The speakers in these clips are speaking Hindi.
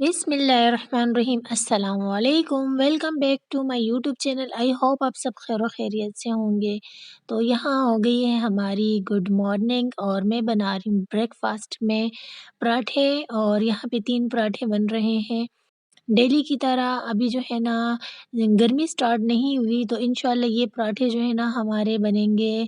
बिस्मिल्लाहिर्रहमानिर्रहीम अस्सलाम वालेकुम। Welcome back to my YouTube channel. I hope आप सब खैर खैरियत से होंगे। तो यहाँ हो गई है हमारी गुड मॉर्निंग और मैं बना रही हूँ ब्रेकफास्ट में पराठे। और यहाँ पे 3 पराठे बन रहे हैं डेली की तरह। अभी जो है ना गर्मी स्टार्ट नहीं हुई, तो इंशाल्लाह ये पराठे जो है ना हमारे बनेंगे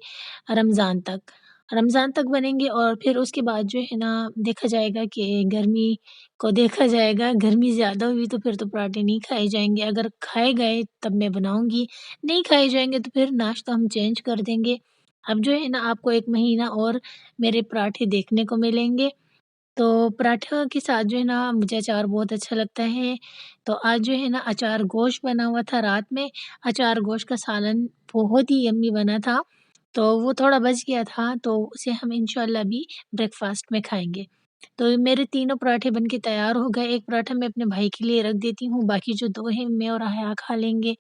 रमज़ान तक। रमज़ान तक बनेंगे और फिर उसके बाद जो है ना देखा जाएगा कि गर्मी को देखा जाएगा। गर्मी ज़्यादा हुई तो फिर तो पराठे नहीं खाए जाएँगे, अगर खाए गए तब मैं बनाऊँगी, नहीं खाए जाएँगे तो फिर नाश्ता हम चेंज कर देंगे। अब जो है ना आपको 1 महीना और मेरे पराठे देखने को मिलेंगे। तो पराठा के साथ जो है ना मुझे अचार बहुत अच्छा लगता है। तो आज जो है ना अचार गोश्त बना हुआ था रात में, अचार गोश्त का सालन बहुत ही यम्मी बना था। तो वो थोड़ा बच गया था, तो उसे हम इंशाल्लाह अभी ब्रेकफ़ास्ट में खाएँगे। तो मेरे तीनों पराठे बन के तैयार हो गए। एक पराठा मैं अपने भाई के लिए रख देती हूँ, बाकी जो 2 हैं मैं और हया खा लेंगे।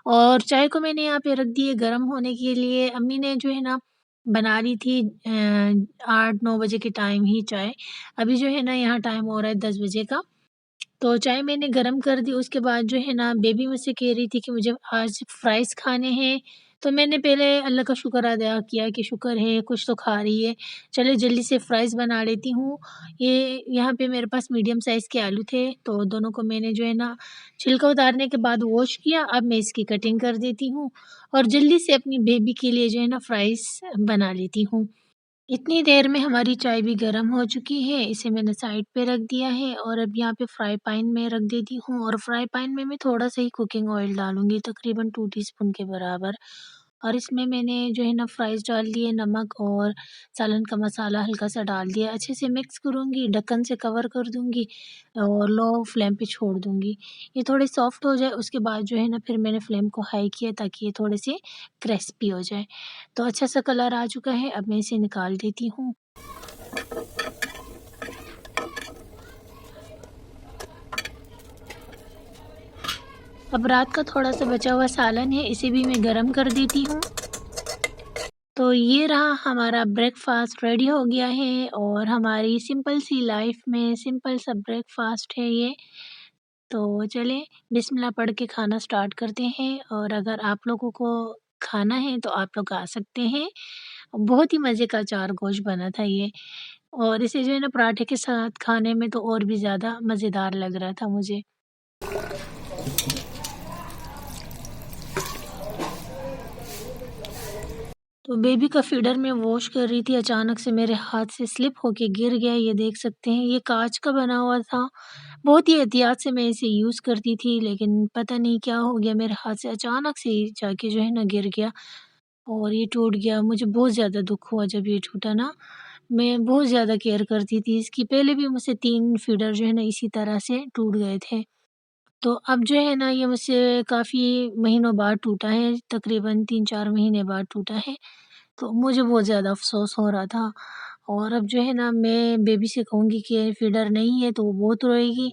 और चाय को मैंने यहाँ पे रख दी है गरम होने के लिए। अम्मी ने जो है ना बना ली थी 8-9 बजे के टाइम ही चाय। अभी जो है ना यहाँ टाइम हो रहा है 10 बजे का। तो चाय मैंने गरम कर दी, उसके बाद जो है ना बेबी मुझसे कह रही थी कि मुझे आज फ्राइज़ खाने हैं। तो मैंने पहले अल्लाह का शुक्र अदा किया कि शुक्र है कुछ तो खा रही है। चलो जल्दी से फ्राइज़ बना लेती हूँ। ये यहाँ पे मेरे पास मीडियम साइज़ के आलू थे, तो दोनों को मैंने जो है ना छिलका उतारने के बाद वॉश किया। अब मैं इसकी कटिंग कर देती हूँ और जल्दी से अपनी बेबी के लिए जो है ना फ्राइज़ बना लेती हूँ। इतनी देर में हमारी चाय भी गर्म हो चुकी है, इसे मैंने साइड पे रख दिया है और अब यहाँ पे फ्राई पैन में रख देती हूँ। और फ्राई पैन में मैं थोड़ा-सा ही कुकिंग ऑयल डालूँगी, तकरीबन 2 टीस्पून के बराबर। और इसमें मैंने जो है ना फ्राइज़ डाल दिए, नमक और सालन का मसाला हल्का-सा डाल दिया। अच्छे से मिक्स करूँगी, ढक्कन से कवर कर दूँगी और लो फ्लेम पे छोड़ दूँगी। ये थोड़े सॉफ्ट हो जाए, उसके बाद जो है ना फिर मैंने फ्लेम को हाई किया ताकि ये थोड़े से क्रिस्पी हो जाए। तो अच्छा सा कलर आ चुका है, अब मैं इसे निकाल देती हूँ। अब रात का थोड़ा-सा बचा हुआ सालन है, इसे भी मैं गरम कर देती हूँ। तो ये रहा हमारा ब्रेकफ़ास्ट रेडी हो गया है और हमारी सिंपल सी लाइफ़ में सिंपल सा ब्रेकफ़ास्ट है ये। तो चलें बिस्मिल्लाह पढ़ के खाना स्टार्ट करते हैं। और अगर आप लोगों को खाना है तो आप लोग आ सकते हैं। बहुत ही मज़े का अचार गोश्त बना था ये। और इसे जो है ना पराठे के साथ खाने में तो और भी ज़्यादा मज़ेदार लग रहा था मुझे। तो बेबी का फीडर मैं वॉश कर रही थी, अचानक से मेरे हाथ से स्लिप होके गिर गया, ये देख सकते हैं। ये काँच का बना हुआ था, बहुत ही एहतियात से मैं इसे यूज़ करती थी, लेकिन पता नहीं क्या हो गया मेरे हाथ से अचानक से ही जाके जो है ना गिर गया और ये टूट गया। मुझे बहुत ज़्यादा दुःख हुआ जब ये टूटा ना, मैं बहुत ज़्यादा केयर करती थी इसकी। पहले भी मुझसे 3 फीडर जो है ना इसी तरह से टूट गए थे। तो अब जो है ना ये मुझसे काफ़ी महीनों बाद टूटा है, तकरीबन 3-4 महीने बाद टूटा है। तो मुझे बहुत ज़्यादा अफ़सोस हो रहा था। और अब जो है ना मैं बेबी से कहूँगी कि फ़ीडर नहीं है तो वो बहुत रोएगी।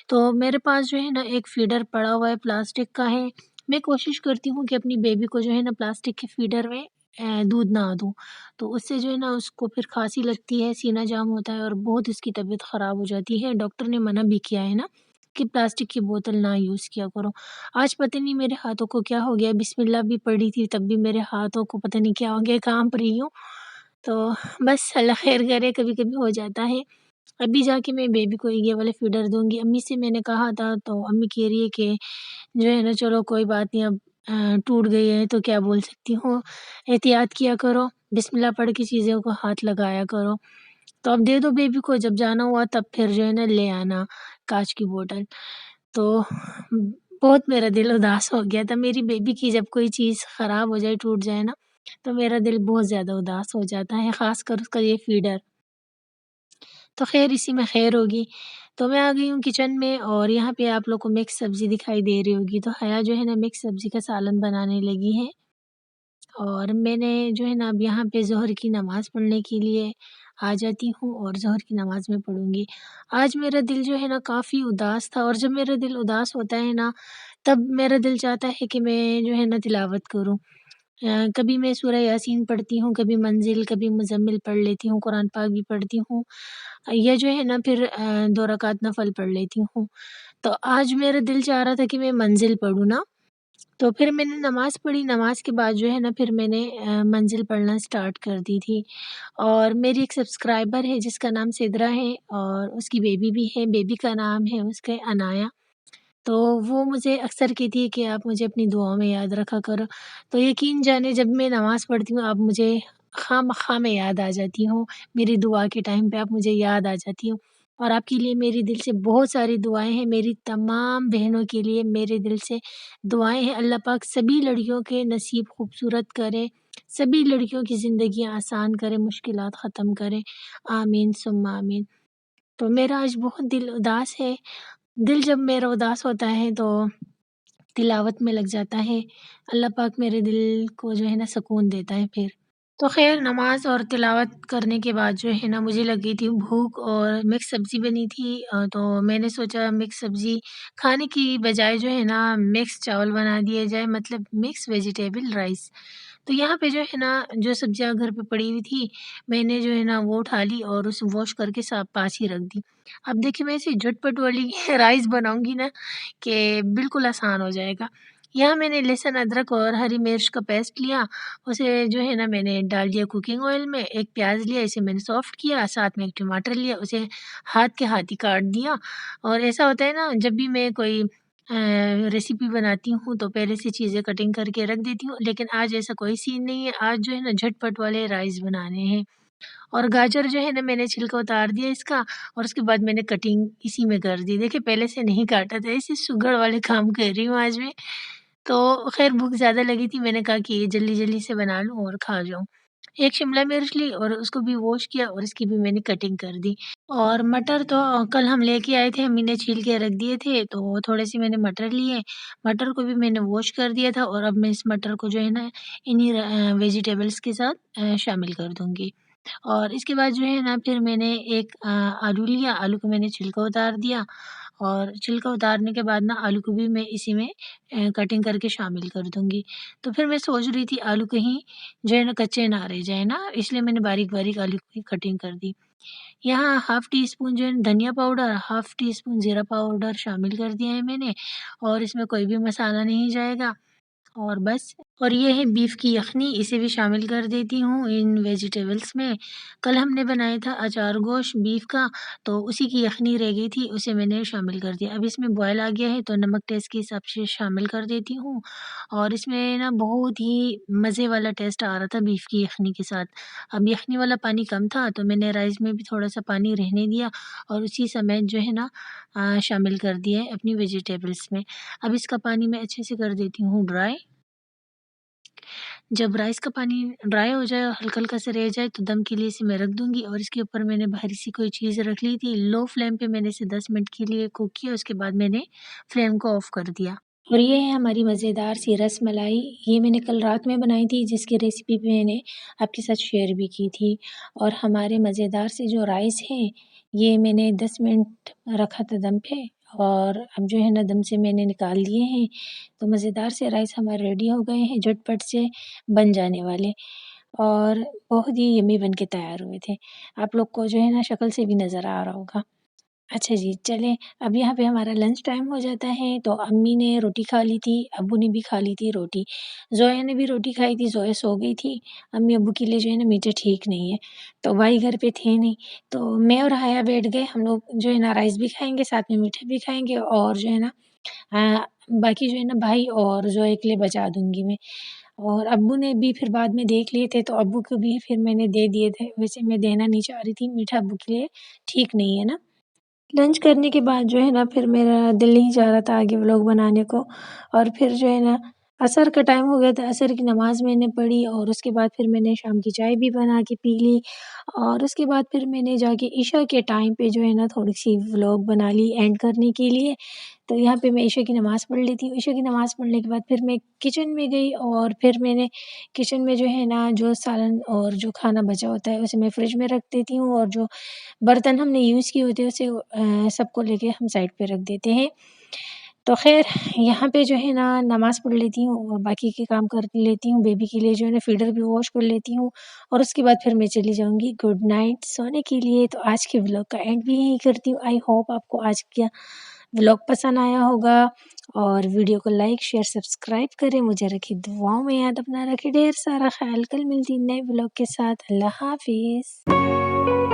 तो मेरे पास जो है ना एक फ़ीडर पड़ा हुआ है, प्लास्टिक का है। मैं कोशिश करती हूँ कि अपनी बेबी को जो है ना प्लास्टिक के फ़ीडर में दूध ना दूँ। तो उससे जो है ना उसको फिर खाँसी लगती है, सीना जाम होता है और बहुत उसकी तबीयत ख़राब हो जाती है। डॉक्टर ने मना भी किया है ना कि प्लास्टिक की बोतल ना यूज़ किया करो। आज पता नहीं मेरे हाथों को क्या हो गया, बिस्मिल्लाह भी पढ़ी थी तब भी मेरे हाथों को पता नहीं क्या हो गया, काँप रही हूँ। तो बस अल्लाह खैर करे, कभी-कभी हो जाता है। अभी जाके मैं बेबी को ये वाला फ़ीडर दूँगी। अम्मी से मैंने कहा था तो अम्मी कह रही है कि जो है ना चलो कोई बात नहीं, अब टूट गई है तो क्या बोल सकती हूँ, एहतियात किया करो, बिस्मिल्लाह पढ़ के चीज़ों को हाथ लगाया करो। तो अब दे दो बेबी को, जब जाना हुआ तब फिर जो है ना ले आना काँच की बोतल। तो बहुत मेरा दिल उदास हो गया था, मेरी बेबी की जब कोई चीज़ ख़राब हो जाए, टूट जाए ना, तो मेरा दिल बहुत ज़्यादा उदास हो जाता है, ख़ासकर उसका ये फ़ीडर। तो ख़ैर इसी में ख़ैर होगी। तो मैं आ गई हूँ किचन में और यहाँ पे आप लोग को मिक्स सब्ज़ी दिखाई दे रही होगी, तो हया जो है ना मिक्स सब्ज़ी का सालन बनाने लगी है। और मैंने जो है ना अब यहाँ पे ज़ोहर की नमाज़ पढ़ने के लिए आ जाती हूँ और ज़ोहर की नमाज़ मैं पढ़ूँगी। आज मेरा दिल जो है ना काफ़ी उदास था और जब मेरा दिल उदास होता है ना, तब मेरा दिल चाहता है कि मैं जो है ना तिलावत करूँ। कभी मैं सूरह यासीन पढ़ती हूँ, कभी मंज़िल, कभी मुज़म्मिल पढ़ लेती हूँ, कुरान पाक भी पढ़ती हूँ। या जो है ना फिर 2 रकात नफ़ल पढ़ लेती हूँ। तो आज मेरा दिल चाह रहा था कि मैं मंज़िल पढ़ूँ ना, तो फिर मैंने नमाज़ पढ़ी, नमाज़ के बाद जो है ना फिर मैंने मंज़िल पढ़ना स्टार्ट कर दी थी। और मेरी एक सब्सक्राइबर है जिसका नाम सिद्रा है और उसकी बेबी भी है, बेबी का नाम है उसके अनाया। तो वो मुझे अक्सर कहती है कि आप मुझे अपनी दुआओं में याद रखा करो। तो यकीन जाने जब मैं नमाज़ पढ़ती हूँ आप मुझे ख़ामख़ा मैं याद आ जाती हूँ। मेरी दुआ के टाइम पे आप मुझे याद आ जाती हो और आपके लिए मेरी दिल से बहुत सारी दुआएँ हैं। मेरी तमाम बहनों के लिए मेरे दिल से दुआएँ हैं। अल्लाह पाक सभी लड़कियों के नसीब खूबसूरत करे, सभी लड़कियों की ज़िंदगियाँ आसान करे, मुश्किलात ख़त्म करे। आमीन सुम्मा आमीन। तो मेरा आज बहुत दिल उदास है। दिल जब मेरा उदास होता है तो तिलावत में लग जाता है। अल्लाह पाक मेरे दिल को जो है ना सुकून देता है फिर। तो ख़ैर नमाज़ और तिलावत करने के बाद जो है ना मुझे लगी थी भूख और मिक्स सब्ज़ी बनी थी तो मैंने सोचा मिक्स सब्ज़ी खाने की बजाय जो है ना मिक्स चावल बना दिए जाए मतलब मिक्स वेजिटेबल राइस। तो यहाँ पे जो है ना जो सब्ज़ियाँ घर पे पड़ी हुई थी मैंने जो है ना वो उठा ली और उसे वॉश करके साथ पास ही रख दी। अब देखिए मैं ऐसी झटपट वाली राइस बनाऊँगी ना कि बिल्कुल आसान हो जाएगा। यहाँ मैंने लहसुन, अदरक और हरी मिर्च का पेस्ट लिया, उसे जो है ना मैंने डाल दिया कुकिंग ऑयल में, एक प्याज़ लिया इसे मैंने सॉफ्ट किया, साथ में एक टमाटर लिया उसे हाथ के हाथ ही काट दिया और ऐसा होता है ना जब भी मैं कोई रेसिपी बनाती हूँ तो पहले से चीज़ें कटिंग करके रख देती हूँ, लेकिन आज ऐसा कोई सीन नहीं है, आज जो है ना झटपट वाले राइस बनाने हैं। और गाजर जो है ना मैंने छिलका उतार दिया इसका और उसके बाद मैंने कटिंग इसी में कर दी। देखिए पहले से नहीं काटा था, ऐसे सुघड़ वाले काम कर रही हूँ आज मैं। तो ख़ैर भूख ज़्यादा लगी थी, मैंने कहा कि जल्दी-जल्दी से बना लूँ और खा जाऊँ। एक शिमला मिर्च ली और उसको भी वॉश किया और इसकी भी मैंने कटिंग कर दी। और मटर तो कल हम लेके आए थे, अम्मी ने छील के रख दिए थे, तो थोड़े-से मैंने मटर लिए। मटर को भी मैंने वॉश कर दिया था और अब मैं इस मटर को जो है ना इन्हीं वेजिटेबल्स के साथ शामिल कर दूँगी। और इसके बाद जो है ना फिर मैंने एक आलू लिया, आलू को मैंने छिलका उतार दिया और छिलका उतारने के बाद ना आलू को भी मैं इसी में कटिंग करके शामिल कर दूँगी। तो फिर मैं सोच रही थी आलू कहीं जो है ना कच्चे ना रह जाए ना, इसलिए मैंने बारीक-बारीक आलू की कटिंग कर दी। यहाँ हाफ़ टी स्पून जो है धनिया पाउडर, हाफ़ टी स्पून ज़ीरा पाउडर शामिल कर दिया है मैंने और इसमें कोई भी मसाला नहीं जाएगा। और बस और ये है बीफ की यख़नी, इसे भी शामिल कर देती हूँ इन वेजिटेबल्स में। कल हमने बनाया था अचार गोश्त बीफ का, तो उसी की यख़नी रह गई थी, उसे मैंने शामिल कर दिया। अब इसमें बॉयल आ गया है, तो नमक टेस्ट के हिसाब से शामिल कर देती हूँ और इसमें ना बहुत ही मज़े वाला टेस्ट आ रहा था बीफ की यख़नी के साथ। अब यख़नी वाला पानी कम था, तो मैंने राइस में भी थोड़ा-सा पानी रहने दिया और उसी समेत जो है ना शामिल कर दिया है अपनी वेजिटेबल्स में। अब इसका पानी मैं अच्छे से कर देती हूँ ड्राई। जब राइस का पानी ड्राई हो जाए और हल्का-हल्का सा रह जाए तो दम के लिए इसे मैं रख दूँगी और इसके ऊपर मैंने भारी सी कोई चीज़ रख ली थी। लो फ्लेम पे मैंने इसे 10 मिनट के लिए कुक किया, उसके बाद मैंने फ्लेम को ऑफ कर दिया। और ये है हमारी मज़ेदार सी रसमलाई, ये मैंने कल रात में बनाई थी जिसकी रेसिपी भी मैंने आपके साथ शेयर भी की थी। और हमारे मज़ेदार से जो राइस है, ये मैंने 10 मिनट रखा था दम पे और अब जो है ना दम से मैंने निकाल लिए हैं। तो मज़ेदार से राइस हमारे रेडी हो गए हैं, झटपट से बन जाने वाले और बहुत ही यम्मी बन के तैयार हुए थे। आप लोग को जो है ना शक्ल से भी नज़र आ रहा होगा। अच्छा जी, चलें अब यहाँ पे हमारा लंच टाइम हो जाता है, तो अम्मी ने रोटी खा ली थी, अब्बू ने भी खा ली थी रोटी। ज़ोया ने भी रोटी खाई थी, ज़ोया सो गई थी। अम्मी-अब्बू के लिए जो है ना मीठा ठीक नहीं है, तो भाई घर पे थे नहीं, तो मैं और हाया बैठ गए। हम लोग जो है ना राइस भी खाएँगे, साथ में मीठा भी खाएँगे और जो है ना बाकी जो है ना भाई और ज़ोया के लिए बचा दूँगी मैं। और अब्बू ने भी फिर बाद में देख लिए थे, तो अब्बू को भी फिर मैंने दे दिए थे। वैसे मैं देना नहीं चाह रही थी, मीठा अब्बू के लिए ठीक नहीं है ना। लंच करने के बाद जो है ना फिर मेरा दिल नहीं चाह रहा था आगे व्लॉग बनाने को और फिर जो है ना असर का टाइम हो गया था, असर की नमाज़ मैंने पढ़ी और उसके बाद फिर मैंने शाम की चाय भी बना के पी ली और उसके बाद फिर मैंने जाके इशा के टाइम पे जो है ना थोड़ी-सी व्लॉग बना ली एंड करने के लिए। तो यहाँ पे मैं इशा की नमाज़ पढ़ लेती हूँ। इशा की नमाज़ पढ़ने के बाद फिर मैं किचन में गई और फिर मैंने किचन में जो है ना जो सालन और जो खाना बचा होता है उसे मैं फ्रिज में रख देती हूँ और जो बर्तन हमने यूज़ किए होते हैं उसे सबको लेके हम साइड पे रख देते हैं। तो ख़ैर यहाँ पे जो है ना नमाज़ पढ़ लेती हूँ और बाकी के काम कर लेती हूँ। बेबी के लिए जो है ना फ़ीडर भी वॉश कर लेती हूँ और उसके बाद फिर मैं चली जाऊँगी गुड नाइट सोने के लिए। तो आज के व्लॉग का एंड भी यहीं करती हूँ। आई होप आपको आज का व्लॉग पसंद आया होगा और वीडियो को लाइक, शेयर, सब्सक्राइब करें। मुझे रखें दुआओं में याद, अपना रखें ढेर सारा ख़्याल। कल मिलती नए व्लॉग के साथ। अल्लाह हाफ़िज़।